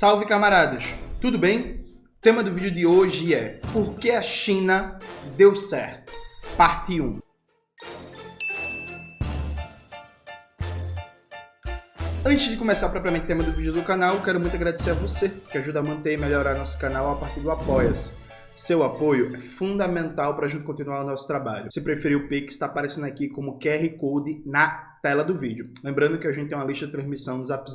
Salve camaradas, tudo bem? O tema do vídeo de hoje é Por que a China deu certo? Parte 1. Antes de começar propriamente o tema do vídeo do canal, quero muito agradecer a você que ajuda a manter e melhorar nosso canal a partir do Apoia-se. Seu apoio é fundamental para a gente continuar o nosso trabalho. Se preferir, o Pix está aparecendo aqui como QR Code na tela do vídeo. Lembrando que a gente tem uma lista de transmissão no Zap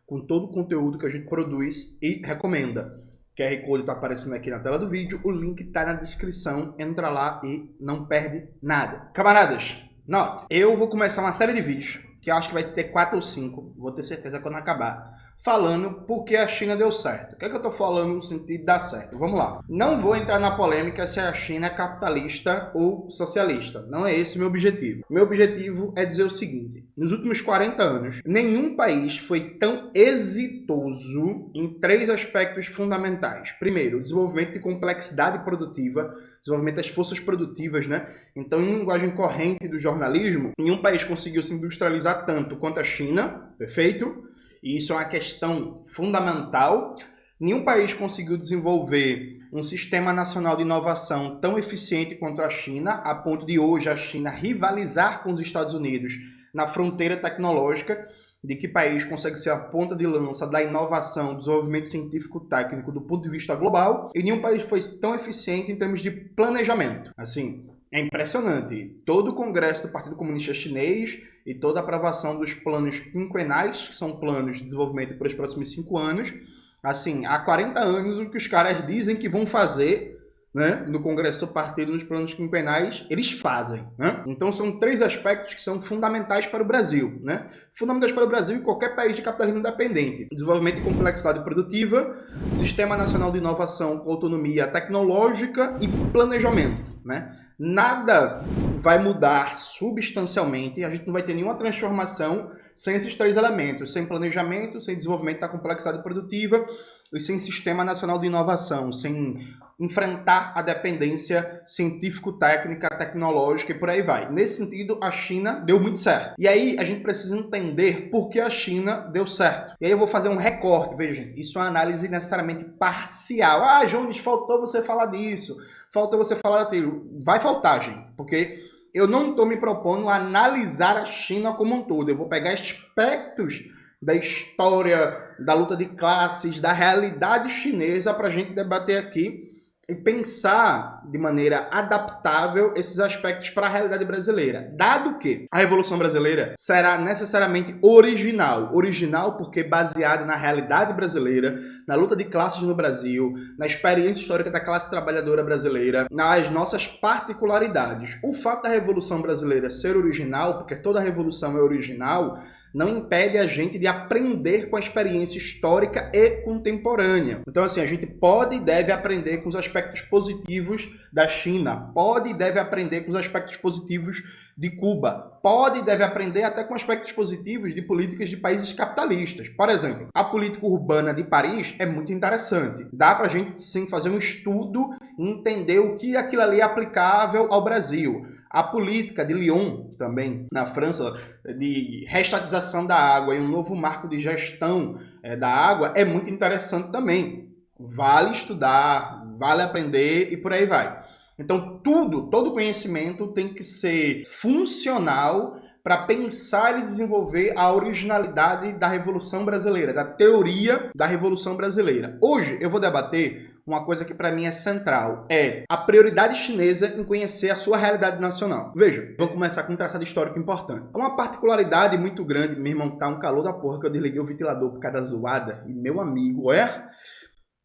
com todo o conteúdo que a gente produz e recomenda. O QR Code está aparecendo aqui na tela do vídeo, o link está na descrição, entra lá e não perde nada. Camaradas, note, eu vou começar uma série de vídeos, que eu acho que vai ter 4 ou 5, vou ter certeza quando acabar, falando por que a China deu certo. O que é que eu estou falando no sentido de dar certo? Vamos lá. Não vou entrar na polêmica se a China é capitalista ou socialista. Não é esse meu objetivo. Meu objetivo é dizer o seguinte. Nos últimos 40 anos, nenhum país foi tão exitoso em 3 aspectos fundamentais. Primeiro, o desenvolvimento de complexidade produtiva, desenvolvimento das forças produtivas, né? Então, em linguagem corrente do jornalismo, nenhum país conseguiu se industrializar tanto quanto a China, perfeito? E isso é uma questão fundamental. Nenhum país conseguiu desenvolver um sistema nacional de inovação tão eficiente quanto a China, a ponto de hoje a China rivalizar com os Estados Unidos na fronteira tecnológica, de que país consegue ser a ponta de lança da inovação, do desenvolvimento científico-técnico do ponto de vista global, e nenhum país foi tão eficiente em termos de planejamento. Assim, é impressionante. Todo o congresso do Partido Comunista Chinês e toda a aprovação dos planos quinquenais, que são planos de desenvolvimento para os próximos 5 anos, assim, há 40 anos o que os caras dizem que vão fazer, né, no congresso do partido, nos planos quinquenais, eles fazem, né? Então são 3 aspectos que são fundamentais para o Brasil, né? Fundamentais para o Brasil e qualquer país de capitalismo independente. Desenvolvimento de complexidade produtiva, Sistema Nacional de Inovação com autonomia tecnológica e planejamento, né? Nada vai mudar substancialmente, a gente não vai ter nenhuma transformação sem esses 3 elementos, sem planejamento, sem desenvolvimento da complexidade produtiva e sem Sistema Nacional de Inovação, sem enfrentar a dependência científico-técnica, tecnológica e por aí vai. Nesse sentido, a China deu muito certo. E aí a gente precisa entender por que a China deu certo. E aí eu vou fazer um recorte, veja gente, isso é uma análise necessariamente parcial. Ah, Jones, faltou você falar disso. Falta você falar daquilo. Vai faltar, gente, porque eu não estou me propondo a analisar a China como um todo. Eu vou pegar aspectos da história, da luta de classes, da realidade chinesa para a gente debater aqui e pensar de maneira adaptável esses aspectos para a realidade brasileira. Dado que a Revolução Brasileira será necessariamente original. Original porque baseada na realidade brasileira, na luta de classes no Brasil, na experiência histórica da classe trabalhadora brasileira, nas nossas particularidades. O fato da Revolução Brasileira ser original, porque toda revolução é original, não impede a gente de aprender com a experiência histórica e contemporânea. Então, assim, a gente pode e deve aprender com os aspectos positivos da China, pode e deve aprender com os aspectos positivos de Cuba, pode e deve aprender até com aspectos positivos de políticas de países capitalistas. Por exemplo, a política urbana de Paris é muito interessante. Dá pra gente, sim, fazer um estudo e entender o que aquilo ali é aplicável ao Brasil. A política de Lyon, também, na França, de reestatização da água e um novo marco de gestão da água é muito interessante também. Vale estudar, vale aprender e por aí vai. Então, todo conhecimento tem que ser funcional para pensar e desenvolver a originalidade da Revolução Brasileira, da teoria da Revolução Brasileira. Hoje eu vou debater uma coisa que para mim é central, é a prioridade chinesa em conhecer a sua realidade nacional. Veja, vamos começar com um traçado histórico importante. É uma particularidade muito grande, meu irmão, tá um calor da porra que eu desliguei o ventilador por causa da zoada, e meu amigo,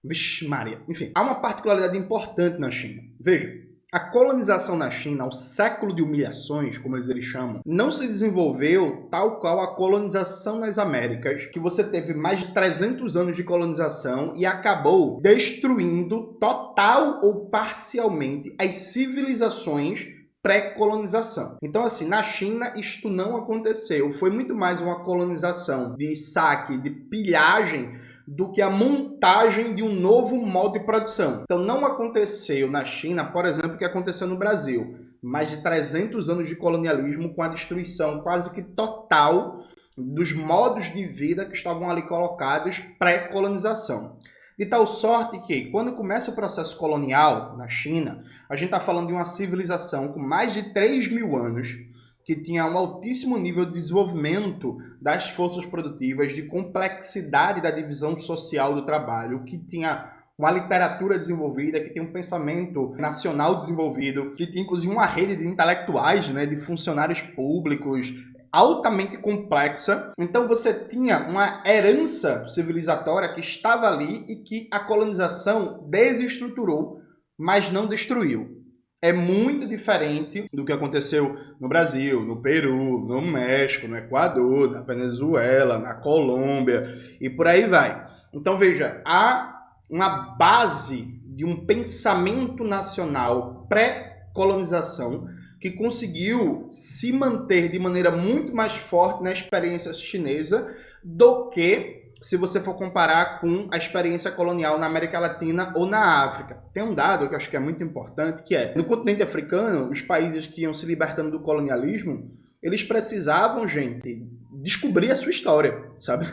Vixe Maria. Enfim, há uma particularidade importante na China. Veja, a colonização na China, o século de humilhações, como eles chamam, não se desenvolveu tal qual a colonização nas Américas, que você teve mais de 300 anos de colonização e acabou destruindo total ou parcialmente as civilizações pré-colonização. Então, assim, na China isto não aconteceu. Foi muito mais uma colonização de saque, de pilhagem, do que a montagem de um novo modo de produção. Então não aconteceu na China, por exemplo, o que aconteceu no Brasil. Mais de 300 anos de colonialismo com a destruição quase que total dos modos de vida que estavam ali colocados pré-colonização. De tal sorte que, quando começa o processo colonial na China, a gente está falando de uma civilização com mais de 3.000 anos, que tinha um altíssimo nível de desenvolvimento das forças produtivas, de complexidade da divisão social do trabalho, que tinha uma literatura desenvolvida, que tinha um pensamento nacional desenvolvido, que tinha inclusive uma rede de intelectuais, né, de funcionários públicos, altamente complexa. Então você tinha uma herança civilizatória que estava ali e que a colonização desestruturou, mas não destruiu. É muito diferente do que aconteceu no Brasil, no Peru, no México, no Equador, na Venezuela, na Colômbia e por aí vai. Então veja, há uma base de um pensamento nacional pré-colonização que conseguiu se manter de maneira muito mais forte na experiência chinesa do que se você for comparar com a experiência colonial na América Latina ou na África. Tem um dado que eu acho que é muito importante, que é, no continente africano, os países que iam se libertando do colonialismo, eles precisavam, gente, descobrir a sua história, sabe?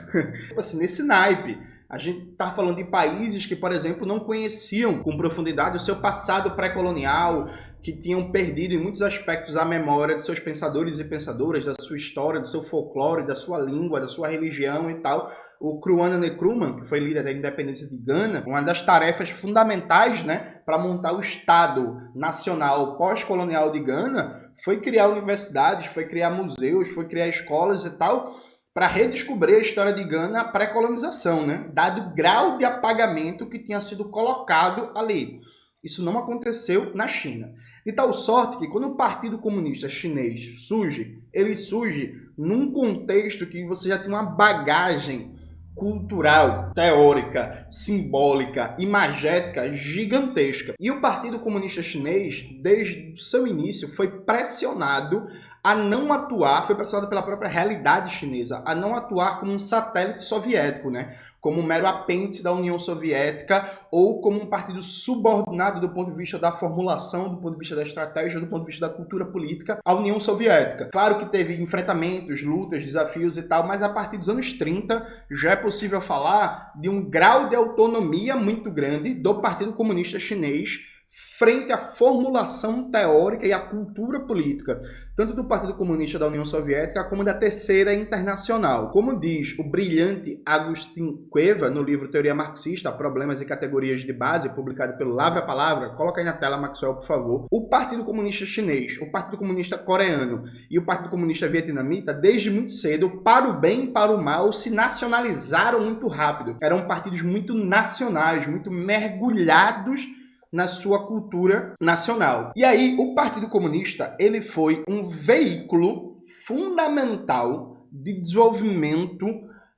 Assim, nesse naipe. A gente está falando de países que, por exemplo, não conheciam com profundidade o seu passado pré-colonial, que tinham perdido em muitos aspectos a memória de seus pensadores e pensadoras, da sua história, do seu folclore, da sua língua, da sua religião e tal. O Kwame Nkrumah, que foi líder da independência de Gana, uma das tarefas fundamentais, né, para montar o Estado Nacional pós-colonial de Gana foi criar universidades, foi criar museus, foi criar escolas e tal, para redescobrir a história de Gana pré-colonização, né, dado o grau de apagamento que tinha sido colocado ali. Isso não aconteceu na China. De tal sorte que quando o Partido Comunista Chinês surge, ele surge num contexto que você já tem uma bagagem cultural, teórica, simbólica, imagética gigantesca. E o Partido Comunista Chinês, desde o seu início, foi pressionado a não atuar, foi pressionado pela própria realidade chinesa, a não atuar como um satélite soviético, né? Como um mero apêndice da União Soviética ou como um partido subordinado do ponto de vista da formulação, do ponto de vista da estratégia, do ponto de vista da cultura política à União Soviética. Claro que teve enfrentamentos, lutas, desafios e tal, mas a partir dos anos 30 já é possível falar de um grau de autonomia muito grande do Partido Comunista Chinês frente à formulação teórica e à cultura política, tanto do Partido Comunista da União Soviética como da Terceira Internacional. Como diz o brilhante Agustin Cueva no livro Teoria Marxista, Problemas e Categorias de Base, publicado pelo Lavra Palavra, coloca aí na tela, Maxwell, por favor. O Partido Comunista Chinês, o Partido Comunista Coreano e o Partido Comunista Vietnamita, desde muito cedo, para o bem e para o mal, se nacionalizaram muito rápido. Eram partidos muito nacionais, muito mergulhados na sua cultura nacional. E aí, o Partido Comunista, ele foi um veículo fundamental de desenvolvimento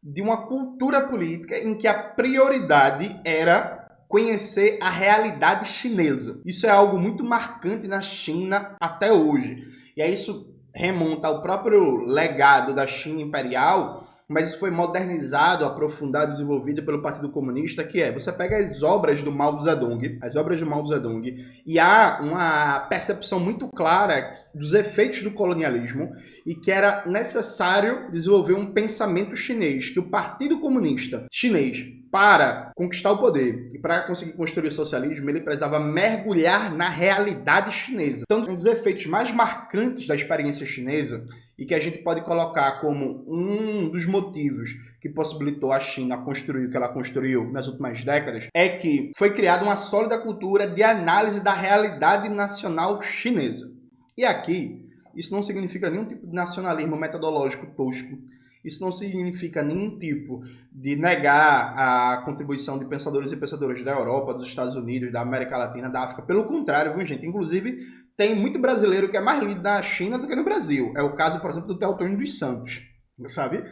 de uma cultura política em que a prioridade era conhecer a realidade chinesa. Isso é algo muito marcante na China até hoje. E aí isso remonta ao próprio legado da China imperial, mas isso foi modernizado, aprofundado, desenvolvido pelo Partido Comunista, que é, você pega as obras do Mao Zedong, e há uma percepção muito clara dos efeitos do colonialismo e que era necessário desenvolver um pensamento chinês, que o Partido Comunista Chinês, para conquistar o poder e para conseguir construir o socialismo, ele precisava mergulhar na realidade chinesa. Então, um dos efeitos mais marcantes da experiência chinesa e que a gente pode colocar como um dos motivos que possibilitou a China construir o que ela construiu nas últimas décadas, é que foi criada uma sólida cultura de análise da realidade nacional chinesa. E aqui, isso não significa nenhum tipo de nacionalismo metodológico tosco, isso não significa nenhum tipo de negar a contribuição de pensadores e pensadoras da Europa, dos Estados Unidos, da América Latina, da África. Pelo contrário, viu, gente? Inclusive, tem muito brasileiro que é mais lido na China do que no Brasil. É o caso, por exemplo, do Teotônio dos Santos, sabe?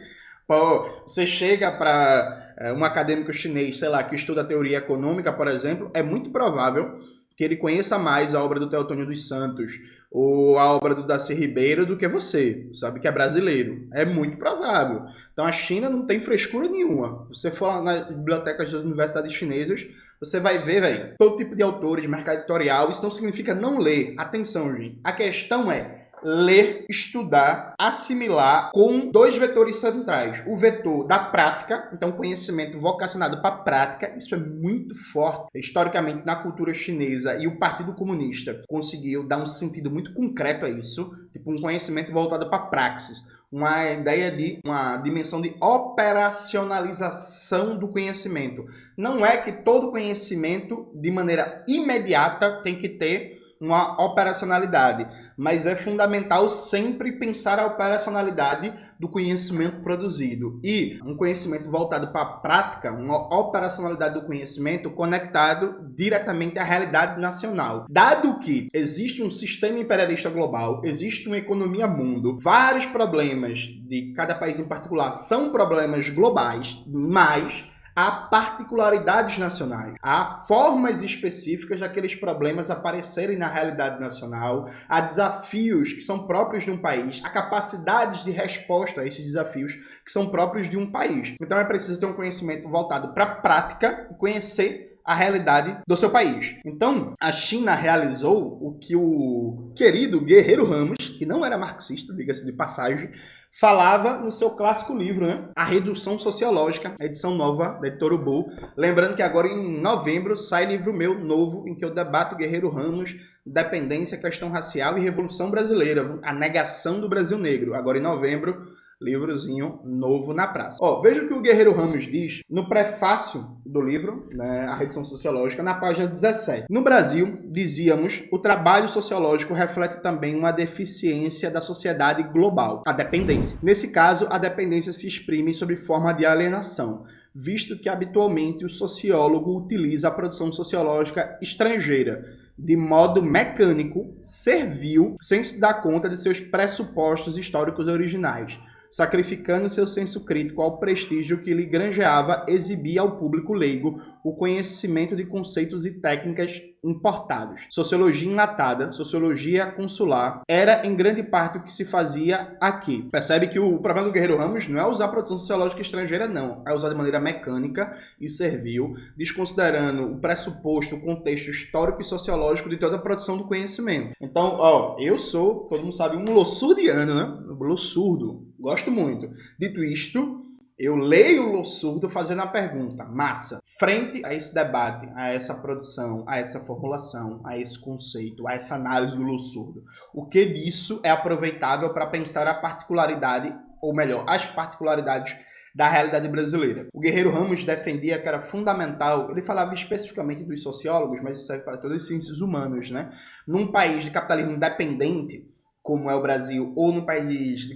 Pô, você chega para um acadêmico chinês, sei lá, que estuda teoria econômica, por exemplo, é muito provável que ele conheça mais a obra do Teotônio dos Santos ou a obra do Darcy Ribeiro do que você, sabe, que é brasileiro. É muito provável. Então a China não tem frescura nenhuma. Você for lá nas bibliotecas das universidades chinesas, você vai ver, velho, todo tipo de autores, mercado editorial. Isso não significa não ler. Atenção, gente. A questão é ler, estudar, assimilar com dois vetores centrais. O vetor da prática, então conhecimento vocacionado para a prática, isso é muito forte. Historicamente, na cultura chinesa, e o Partido Comunista conseguiu dar um sentido muito concreto a isso, tipo um conhecimento voltado para a praxis. Uma ideia de uma dimensão de operacionalização do conhecimento. Não é que todo conhecimento, de maneira imediata, tem que ter uma operacionalidade, mas é fundamental sempre pensar a operacionalidade do conhecimento produzido e um conhecimento voltado para a prática, uma operacionalidade do conhecimento conectado diretamente à realidade nacional. Dado que existe um sistema imperialista global, existe uma economia mundo, vários problemas de cada país em particular são problemas globais, mas há particularidades nacionais, há formas específicas daqueles problemas aparecerem na realidade nacional, há desafios que são próprios de um país, há capacidades de resposta a esses desafios que são próprios de um país. Então é preciso ter um conhecimento voltado para a prática e conhecer a realidade do seu país. Então, a China realizou o que o querido Guerreiro Ramos, que não era marxista, diga-se de passagem, falava no seu clássico livro, né? A Redução Sociológica, a edição nova da editora Ubu. Lembrando que agora em novembro sai livro meu novo, em que eu debato Guerreiro Ramos, Dependência, Questão Racial e Revolução Brasileira, a negação do Brasil Negro. Agora em novembro, livrozinho novo na praça. Veja o que o Guerreiro Ramos diz no prefácio do livro, né, A Redução Sociológica, na página 17. No Brasil, dizíamos, o trabalho sociológico reflete também uma deficiência da sociedade global, a dependência. Nesse caso, a dependência se exprime sob forma de alienação, visto que habitualmente o sociólogo utiliza a produção sociológica estrangeira de modo mecânico, servil, sem se dar conta de seus pressupostos históricos originais, sacrificando seu senso crítico ao prestígio que lhe granjeava exibir ao público leigo o conhecimento de conceitos e técnicas importados. Sociologia enlatada, sociologia consular, era em grande parte o que se fazia aqui. Percebe que o problema do Guerreiro Ramos não é usar a produção sociológica estrangeira, não. É usar de maneira mecânica e servil, desconsiderando o pressuposto, o contexto histórico e sociológico de toda a produção do conhecimento. Então, eu sou, todo mundo sabe, um lossurdiano, né? Lossurdo. Gosto muito. Dito isto, eu leio o Lossurdo fazendo a pergunta, massa, frente a esse debate, a essa produção, a essa formulação, a esse conceito, a essa análise do Lossurdo, o que disso é aproveitável para pensar a particularidade, ou melhor, as particularidades da realidade brasileira. O Guerreiro Ramos defendia que era fundamental, ele falava especificamente dos sociólogos, mas isso serve para todas as ciências humanas, né? Num país de capitalismo dependente, como é o Brasil, ou no país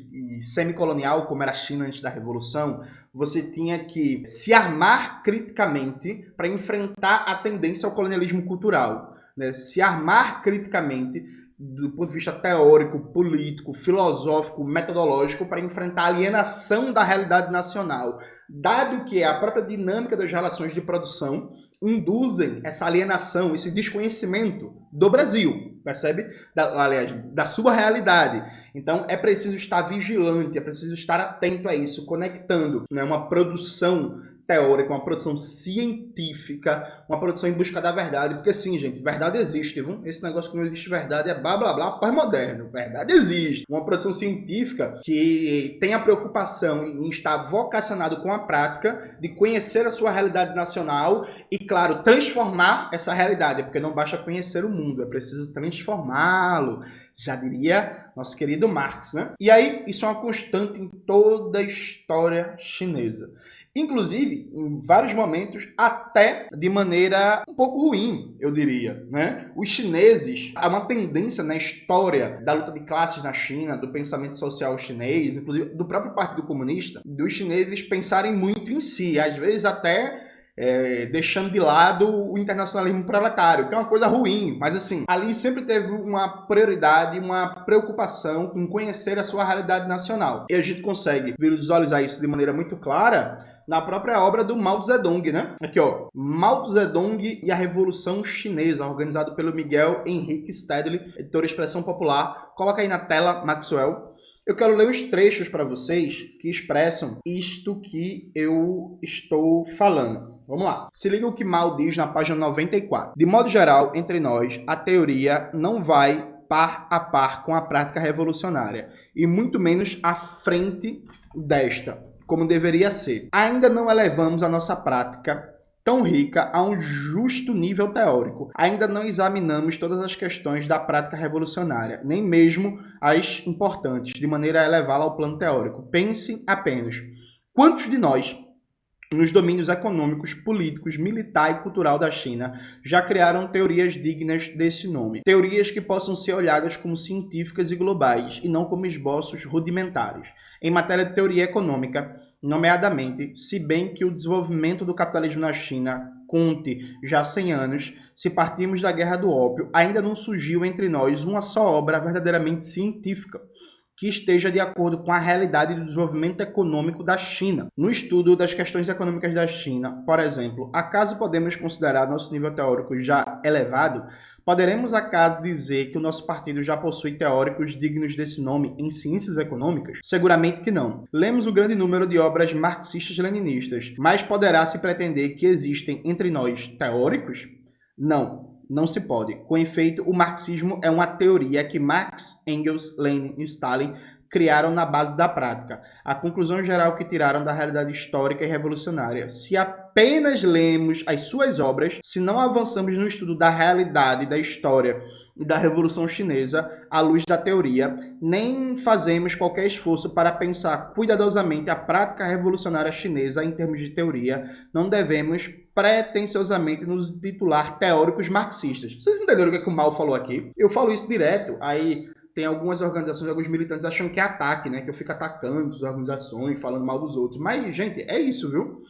semicolonial, como era a China antes da Revolução, você tinha que se armar criticamente para enfrentar a tendência ao colonialismo cultural, né? Se armar criticamente do ponto de vista teórico, político, filosófico, metodológico, para enfrentar a alienação da realidade nacional, dado que a própria dinâmica das relações de produção induzem essa alienação, esse desconhecimento do Brasil, percebe? Da sua realidade. Então é preciso estar vigilante, é preciso estar atento a isso, conectando, né, uma produção teórica, uma produção científica, uma produção em busca da verdade, porque sim, gente, verdade existe, viu? Esse negócio que não existe verdade é blá blá blá pós-moderno, verdade existe. Uma produção científica que tem a preocupação em estar vocacionado com a prática de conhecer a sua realidade nacional e, claro, transformar essa realidade, porque não basta conhecer o mundo, é preciso transformá-lo, já diria nosso querido Marx, né? E aí, isso é uma constante em toda a história chinesa. Inclusive, em vários momentos, até de maneira um pouco ruim, eu diria, né? Os chineses, há uma tendência na história da luta de classes na China, do pensamento social chinês, inclusive do próprio Partido Comunista, dos chineses pensarem muito em si, às vezes até deixando de lado o internacionalismo proletário, que é uma coisa ruim, mas assim, ali sempre teve uma prioridade, uma preocupação com conhecer a sua realidade nacional. E a gente consegue visualizar isso de maneira muito clara na própria obra do Mao Zedong, né? Aqui, ó, Mao Zedong e a Revolução Chinesa, organizado pelo Miguel Henrique Stedley, editora Expressão Popular. Coloca aí na tela, Maxwell. Eu quero ler uns trechos para vocês que expressam isto que eu estou falando. Vamos lá. Se liga o que Mao diz na página 94. De modo geral, entre nós, a teoria não vai par a par com a prática revolucionária, e muito menos à frente desta, como deveria ser. Ainda não elevamos a nossa prática tão rica a um justo nível teórico. Ainda não examinamos todas as questões da prática revolucionária, nem mesmo as importantes, de maneira a elevá-la ao plano teórico. Pense apenas, quantos de nós, nos domínios econômicos, políticos, militar e cultural da China, já criaram teorias dignas desse nome? Teorias que possam ser olhadas como científicas e globais, e não como esboços rudimentares. Em matéria de teoria econômica, nomeadamente, se bem que o desenvolvimento do capitalismo na China conte já há 100 anos, se partirmos da Guerra do Ópio, ainda não surgiu entre nós uma só obra verdadeiramente científica que esteja de acordo com a realidade do desenvolvimento econômico da China. No estudo das questões econômicas da China, por exemplo, acaso podemos considerar nosso nível teórico já elevado? Poderemos acaso dizer que o nosso partido já possui teóricos dignos desse nome em ciências econômicas? Seguramente que não. Lemos um grande número de obras marxistas-leninistas, mas poderá se pretender que existem entre nós teóricos? Não. Não se pode. Com efeito, o marxismo é uma teoria que Marx, Engels, Lenin e Stalin criaram na base da prática. A conclusão geral que tiraram da realidade histórica e revolucionária. Se apenas lemos as suas obras, se não avançamos no estudo da realidade, da história e da Revolução Chinesa à luz da teoria, nem fazemos qualquer esforço para pensar cuidadosamente a prática revolucionária chinesa em termos de teoria, não devemos pretensiosamente nos titular teóricos marxistas. Vocês entenderam o que o Mao falou aqui? Eu falo isso direto, aí tem algumas organizações, alguns militantes acham que é ataque, né? Que eu fico atacando as organizações, falando mal dos outros. Mas, gente, é isso, viu?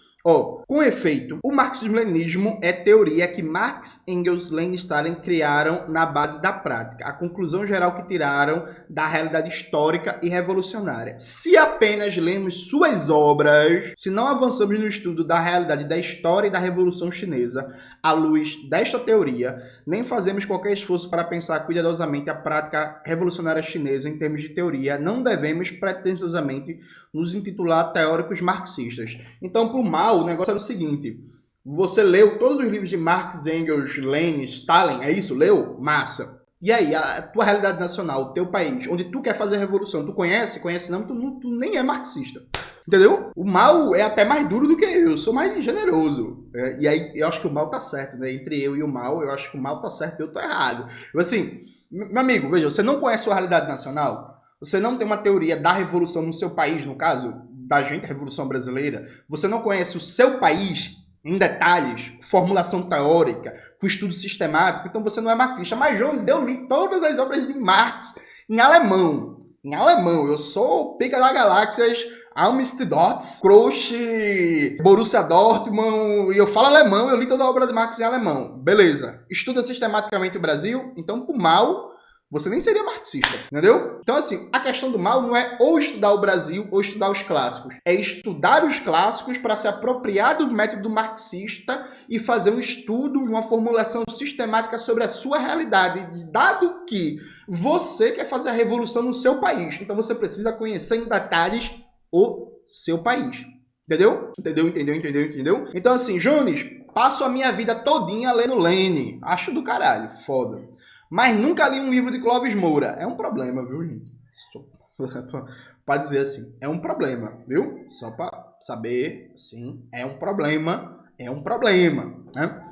Com efeito, o marxismo-leninismo é teoria que Marx, Engels, Lenin e Stalin criaram na base da prática. A conclusão geral que tiraram da realidade histórica e revolucionária. Se apenas lemos suas obras, se não avançamos no estudo da realidade da história e da Revolução Chinesa, à luz desta teoria, nem fazemos qualquer esforço para pensar cuidadosamente a prática revolucionária chinesa em termos de teoria, não devemos pretensiosamente nos intitular teóricos marxistas. Então, para o Mao, o negócio era o seguinte: você leu todos os livros de Marx, Engels, Lenin, Stalin, é isso? Leu? Massa. E aí, a tua realidade nacional, o teu país, onde tu quer fazer a revolução, tu conhece? Conhece não, tu nem é marxista. Entendeu? O Mao é até mais duro do que eu sou mais generoso. E aí, eu acho que o Mao tá certo, né? Entre eu e o Mao, eu acho que o Mao tá certo e eu tô errado. Assim, meu amigo, veja, você não conhece a sua realidade nacional? Você não tem uma teoria da revolução no seu país, no caso da gente, a Revolução Brasileira. Você não conhece o seu país em detalhes, formulação teórica, com estudo sistemático. Então você não é marxista. Mas, Jones, eu li todas as obras de Marx em alemão. Em alemão. Eu sou pica da galáxias, Amsterdorf, Crouch, Borussia Dortmund, e eu falo alemão, eu li toda a obra de Marx em alemão. Beleza. Estuda sistematicamente o Brasil, então, por mal, você nem seria marxista, entendeu? Então, assim, a questão do Mao não é ou estudar o Brasil ou estudar os clássicos. É estudar os clássicos para se apropriar do método marxista e fazer um estudo, uma formulação sistemática sobre a sua realidade, dado que você quer fazer a revolução no seu país. Então, você precisa conhecer em detalhes o seu país. Entendeu? Entendeu? Então, assim, Jones, passo a minha vida todinha lendo Lenin. Acho do caralho, foda. Mas nunca li um livro de Clóvis Moura. É um problema, viu, gente? Para dizer assim, é um problema, viu? Só para saber, sim, é um problema, né?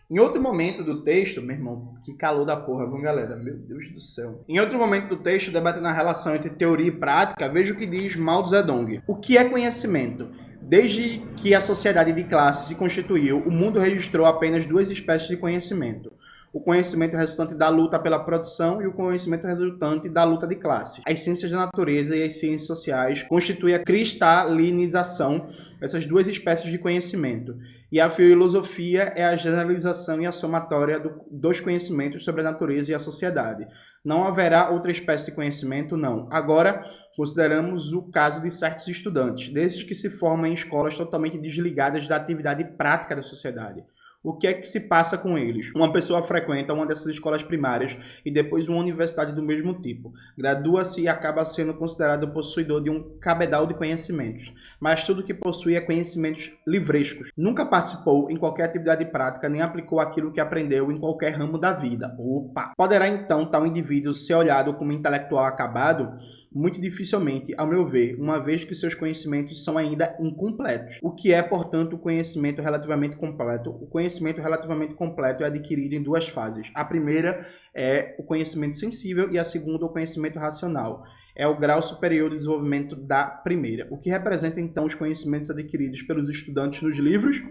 Em outro momento do texto, meu irmão, que calor da porra, viu, galera? Meu Deus do céu. Em outro momento do texto, debatendo a relação entre teoria e prática, veja o que diz Mao Zedong. O que é conhecimento? Desde que a sociedade de classe se constituiu, o mundo registrou apenas duas espécies de conhecimento. O conhecimento resultante da luta pela produção e o conhecimento resultante da luta de classe. As ciências da natureza e as ciências sociais constituem a cristalinização dessas duas espécies de conhecimento. E a filosofia é a generalização e a somatória dos conhecimentos sobre a natureza e a sociedade. Não haverá outra espécie de conhecimento, não. Agora, consideramos o caso de certos estudantes, desses que se formam em escolas totalmente desligadas da atividade prática da sociedade. O que é que se passa com eles? Uma pessoa frequenta uma dessas escolas primárias e depois uma universidade do mesmo tipo. Gradua-se e acaba sendo considerado possuidor de um cabedal de conhecimentos. Mas tudo que possui é conhecimentos livrescos. Nunca participou em qualquer atividade prática, nem aplicou aquilo que aprendeu em qualquer ramo da vida. Opa! Poderá então tal indivíduo ser olhado como intelectual acabado? Muito dificilmente, ao meu ver, uma vez que seus conhecimentos são ainda incompletos. O que é, portanto, o conhecimento relativamente completo? O conhecimento relativamente completo é adquirido em duas fases. A primeira é o conhecimento sensível e a segunda, o conhecimento racional. É o grau superior de desenvolvimento da primeira. O que representa, então, os conhecimentos adquiridos pelos estudantes nos livros,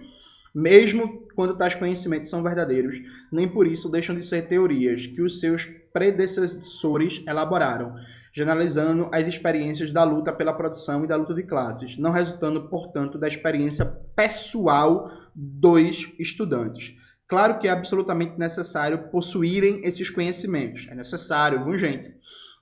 mesmo quando tais conhecimentos são verdadeiros, nem por isso deixam de ser teorias que os seus predecessores elaboraram, generalizando as experiências da luta pela produção e da luta de classes, não resultando, portanto, da experiência pessoal dos estudantes. Claro que é absolutamente necessário possuírem esses conhecimentos. É necessário, viu, gente?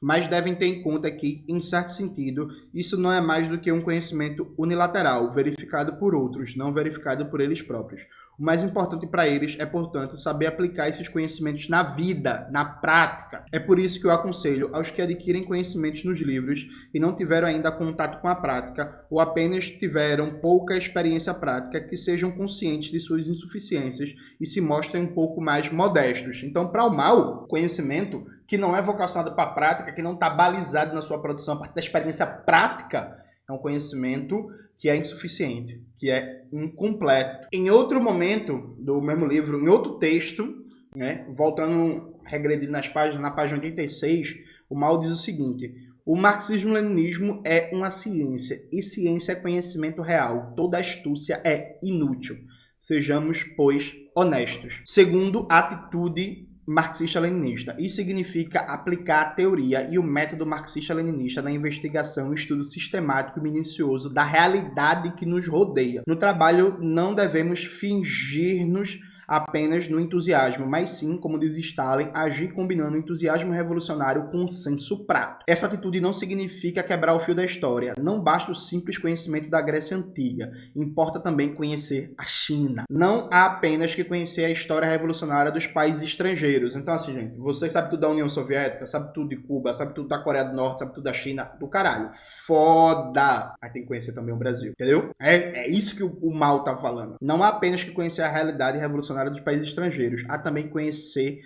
Mas devem ter em conta que, em certo sentido, isso não é mais do que um conhecimento unilateral, verificado por outros, não verificado por eles próprios. O mais importante para eles é, portanto, saber aplicar esses conhecimentos na vida, na prática. É por isso que eu aconselho aos que adquirem conhecimentos nos livros e não tiveram ainda contato com a prática ou apenas tiveram pouca experiência prática, que sejam conscientes de suas insuficiências e se mostrem um pouco mais modestos. Então, para o mal, conhecimento que não é vocacionado para a prática, que não está balizado na sua produção a partir da experiência prática, é um conhecimento que é insuficiente, que é incompleto. Em outro momento do mesmo livro, em outro texto, né, voltando, regredindo nas páginas, na página 86, o Mao diz o seguinte: o marxismo-leninismo é uma ciência, e ciência é conhecimento real. Toda astúcia é inútil. Sejamos, pois, honestos. Segundo, a atitude marxista-leninista. Isso significa aplicar a teoria e o método marxista-leninista na investigação e estudo sistemático e minucioso da realidade que nos rodeia. No trabalho, não devemos fingir-nos apenas no entusiasmo, mas sim, como diz Stalin, agir combinando entusiasmo revolucionário com senso prático. Essa atitude não significa quebrar o fio da história. Não basta o simples conhecimento da Grécia Antiga. Importa também conhecer a China. Não há apenas que conhecer a história revolucionária dos países estrangeiros. Então, assim, gente, você sabe tudo da União Soviética, sabe tudo de Cuba, sabe tudo da Coreia do Norte, sabe tudo da China, do caralho. Foda! Aí tem que conhecer também o Brasil, entendeu? É isso que o Mao tá falando. Não há apenas que conhecer a realidade revolucionária dos países estrangeiros, há também conhecer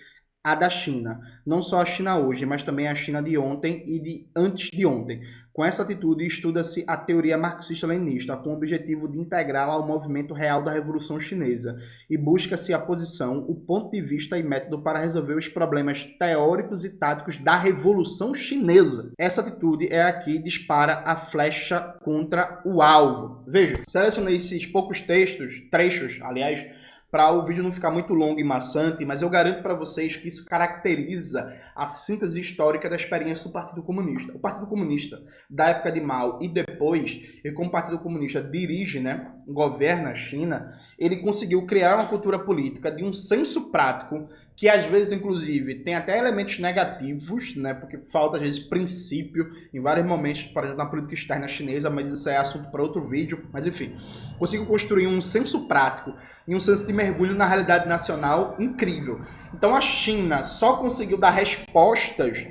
a da China. Não só a China hoje, mas também a China de ontem e de antes de ontem. Com essa atitude, estuda-se a teoria marxista-leninista, com o objetivo de integrá-la ao movimento real da Revolução Chinesa, e busca-se a posição, o ponto de vista e método para resolver os problemas teóricos e táticos da Revolução Chinesa. Essa atitude é a que dispara a flecha contra o alvo. Veja, selecionei esses poucos trechos, aliás, para o vídeo não ficar muito longo e maçante, mas eu garanto para vocês que isso caracteriza a síntese histórica da experiência do Partido Comunista. O Partido Comunista, da época de Mao e depois, e como o Partido Comunista dirige, governa a China, ele conseguiu criar uma cultura política de um senso prático que às vezes, inclusive, tem até elementos negativos, porque falta, às vezes, princípio em vários momentos, por exemplo, na política externa chinesa, mas isso é assunto para outro vídeo. Mas, enfim, conseguiu construir um senso prático e um senso de mergulho na realidade nacional incrível. Então, a China só conseguiu dar respostas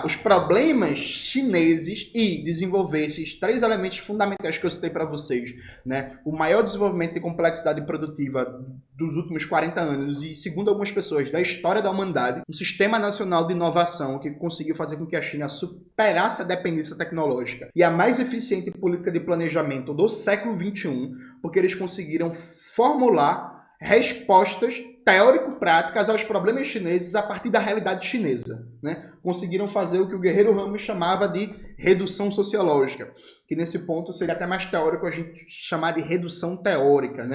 os problemas chineses e desenvolver esses três elementos fundamentais que eu citei para vocês, o maior desenvolvimento de complexidade produtiva dos últimos 40 anos e, segundo algumas pessoas, da história da humanidade, um sistema nacional de inovação que conseguiu fazer com que a China superasse a dependência tecnológica e a mais eficiente política de planejamento do século XXI, porque eles conseguiram formular respostas teórico-práticas aos problemas chineses a partir da realidade chinesa. Conseguiram fazer o que o Guerreiro Ramos chamava de redução sociológica, que nesse ponto seria até mais teórico a gente chamar de redução teórica,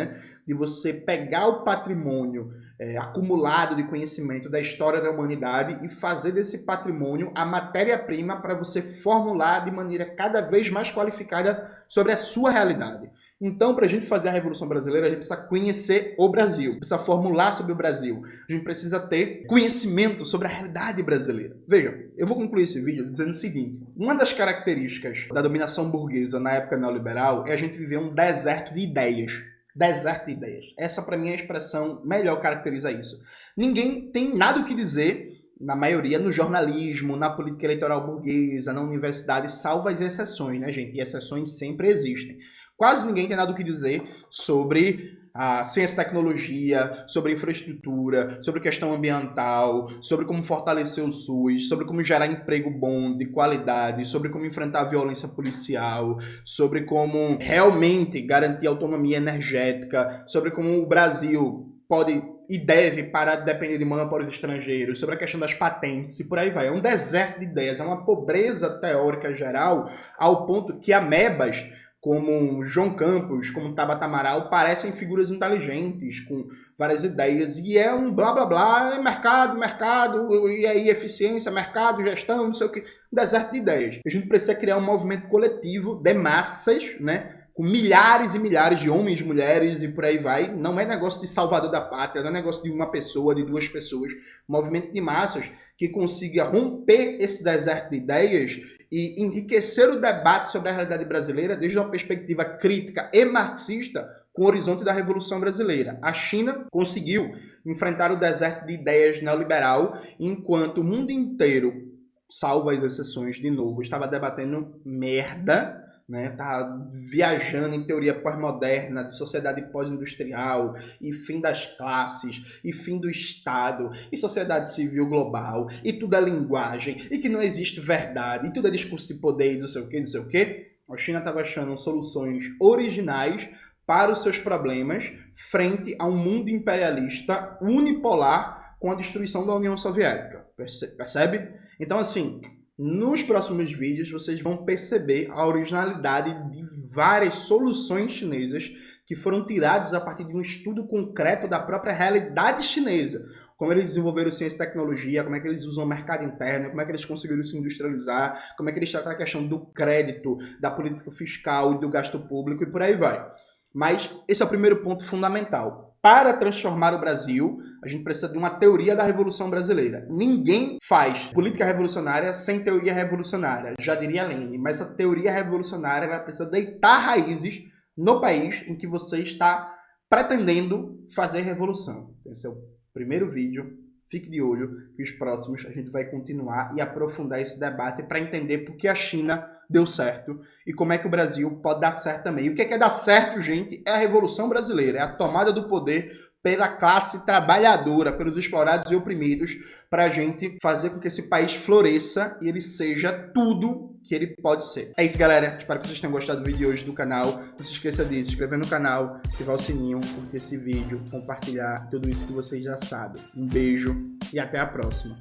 de você pegar o patrimônio acumulado de conhecimento da história da humanidade e fazer desse patrimônio a matéria-prima para você formular de maneira cada vez mais qualificada sobre a sua realidade. Então, para a gente fazer a Revolução Brasileira, a gente precisa conhecer o Brasil, precisa formular sobre o Brasil, a gente precisa ter conhecimento sobre a realidade brasileira. Veja, eu vou concluir esse vídeo dizendo o seguinte: uma das características da dominação burguesa na época neoliberal é a gente viver um deserto de ideias. Deserto de ideias. Essa, para mim, é a expressão melhor caracteriza isso. Ninguém tem nada o que dizer, na maioria, no jornalismo, na política eleitoral burguesa, na universidade, salvo as exceções, né, gente? E exceções sempre existem. Quase ninguém tem nada o que dizer sobre a ciência e tecnologia, sobre infraestrutura, sobre questão ambiental, sobre como fortalecer o SUS, sobre como gerar emprego bom, de qualidade, sobre como enfrentar a violência policial, sobre como realmente garantir autonomia energética, sobre como o Brasil pode e deve parar de depender de monopólios estrangeiros, sobre a questão das patentes e por aí vai. É um deserto de ideias, é uma pobreza teórica geral, ao ponto que amebas como João Campos, como Tabata Amaral, parecem figuras inteligentes, com várias ideias, e é um blá blá blá, mercado, e aí eficiência, mercado, gestão, não sei o que, um deserto de ideias. A gente precisa criar um movimento coletivo de massas, né, com milhares e milhares de homens, mulheres e por aí vai. Não é negócio de salvador da pátria, não é negócio de uma pessoa, de duas pessoas, um movimento de massas que consiga romper esse deserto de ideias e enriquecer o debate sobre a realidade brasileira desde uma perspectiva crítica e marxista com o horizonte da Revolução Brasileira. A China conseguiu enfrentar o deserto de ideias neoliberal, enquanto o mundo inteiro, salvo as exceções de novo, estava debatendo merda, né? Tá viajando em teoria pós-moderna, de sociedade pós-industrial, e fim das classes, e fim do Estado, e sociedade civil global, e tudo é linguagem, e que não existe verdade, e tudo é discurso de poder e não sei o que, não sei o que. A China estava achando soluções originais para os seus problemas frente a um mundo imperialista unipolar com a destruição da União Soviética. Percebe? Então, assim, nos próximos vídeos vocês vão perceber a originalidade de várias soluções chinesas que foram tiradas a partir de um estudo concreto da própria realidade chinesa. Como eles desenvolveram ciência e tecnologia, como é que eles usam o mercado interno, como é que eles conseguiram se industrializar, como é que eles tratam a questão do crédito, da política fiscal e do gasto público e por aí vai. Mas esse é o primeiro ponto fundamental. Para transformar o Brasil, a gente precisa de uma teoria da Revolução Brasileira. Ninguém faz política revolucionária sem teoria revolucionária, já diria Lenin. Mas essa teoria revolucionária ela precisa deitar raízes no país em que você está pretendendo fazer revolução. Esse é o primeiro vídeo. Fique de olho que os próximos a gente vai continuar e aprofundar esse debate para entender por que a China deu certo e como é que o Brasil pode dar certo também. E o que é dar certo, gente, é a Revolução Brasileira, é a tomada do poder pela classe trabalhadora, pelos explorados e oprimidos, para a gente fazer com que esse país floresça e ele seja tudo que ele pode ser. É isso, galera. Espero que vocês tenham gostado do vídeo de hoje do canal. Não se esqueça de se inscrever no canal, ativar o sininho, curtir esse vídeo, compartilhar tudo isso que vocês já sabem. Um beijo e até a próxima.